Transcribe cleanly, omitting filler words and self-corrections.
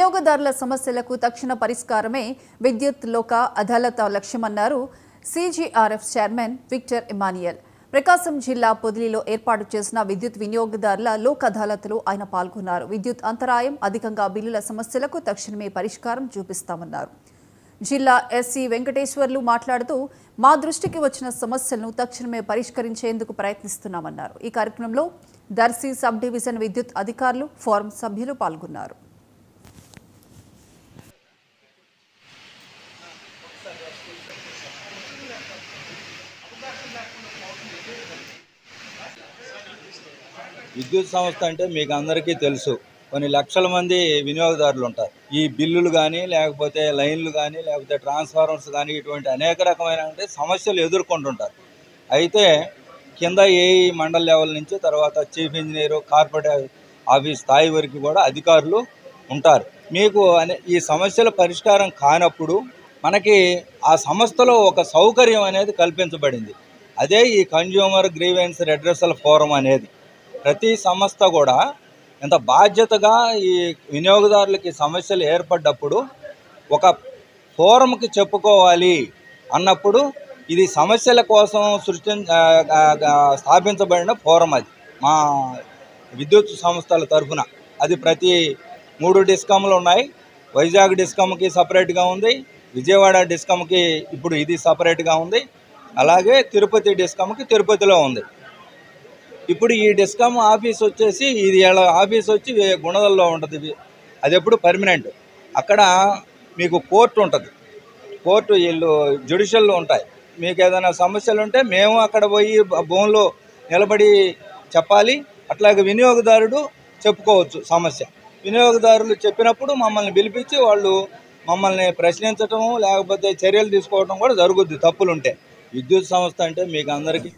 వినియోగదారుల సమస్యలకు తక్షణ పరిష్కారమే విద్యుత్ లోక అదాలత్ లక్ష్యమన్నారు CGRF chairman Victor Emmanuel. Prakasam జిల్లా పొదిలిలో ఏర్పాటు చేసిన విద్యుత్ వినియోగదారుల లోక్ అదాలత్లో ఆయన పాల్గొన్నారు. విద్యుత్ అంతరాయం, అధికంగా బిల్లుల సమస్యలకు తక్షణమే పరిష్కారం చూపిస్తామన్నారు. జిల్లా ఎస్సీ వెంకటేశ్వర్లు మాట్లాడుతూ మా దృష్టికి వచ్చిన సమస్యలను తక్షణమే పరిష్కరించేందుకు ప్రయత్నిస్తున్నామన్నారు. ఈ కార్యక్రమంలో దర్శి సబ్ డివిజన్ విద్యుత్ అధికారులు, ఫోరం సభ్యులు పాల్గొన్నారు. విద్యుత్ సంస్థ అంటే మీకు అందరికీ తెలుసు, కొన్ని లక్షల మంది వినియోగదారులు ఉంటారు. ఈ బిల్లులు కానీ, లేకపోతే లైన్లు కానీ, లేకపోతే ట్రాన్స్ఫార్మర్స్ కానీ, ఇటువంటి అనేక రకమైన సమస్యలు ఎదుర్కొంటుంటారు. అయితే కింద ఏఈ మండల్ లెవెల్ నుంచి తర్వాత చీఫ్ ఇంజనీరు, కార్పొరేట్ ఆఫీస్ స్థాయి వరకు కూడా అధికారులు ఉంటారు. మీకు ఈ సమస్యల పరిష్కారం కానప్పుడు మనకి ఆ సంస్థలో ఒక సౌకర్యం అనేది కల్పించబడింది. అదే ఈ కన్జ్యూమర్ గ్రీవెన్స్ రెడ్రెసల్ ఫోరం అనేది. ప్రతి సంస్థ కూడా ఎంత బాధ్యతగా ఈ వినియోగదారులకి సమస్యలు ఏర్పడ్డప్పుడు ఒక ఫోరంకి చెప్పుకోవాలి అన్నప్పుడు ఇది సమస్యల కోసం స్థాపించబడిన ఫోరం. అది మా విద్యుత్ సంస్థల తరఫున అది ప్రతి 3 డిస్కమ్లు ఉన్నాయి. వైజాగ్ డిస్కమ్కి సపరేట్గా ఉంది, విజయవాడ డిస్కమ్కి ఇప్పుడు ఇది సపరేట్గా ఉంది, అలాగే తిరుపతి డిస్కమ్కి తిరుపతిలో ఉంది. ఇప్పుడు ఈ డిస్కమ్ ఆఫీస్ వచ్చేసి ఇది ఆఫీస్ వచ్చి గుణదల్లో ఉంటుంది. అది ఎప్పుడు పర్మనెంట్. అక్కడ మీకు కోర్టు ఉంటుంది, కోర్టు వీళ్ళు జ్యుడిషియల్ ఉంటాయి. మీకు ఏదైనా సమస్యలు ఉంటే మేము అక్కడ పోయి భూమిలో నిలబడి చెప్పాలి. అట్లాగే వినియోగదారుడు చెప్పుకోవచ్చు సమస్య. వినియోగదారులు చెప్పినప్పుడు మమ్మల్ని పిలిపించి వాళ్ళు మమ్మల్ని ప్రశ్నించటం లేకపోతే చర్యలు తీసుకోవడం కూడా జరుగుద్ది తప్పులుంటే. విద్యుత్ సంస్థ అంటే మీకు అందరికీ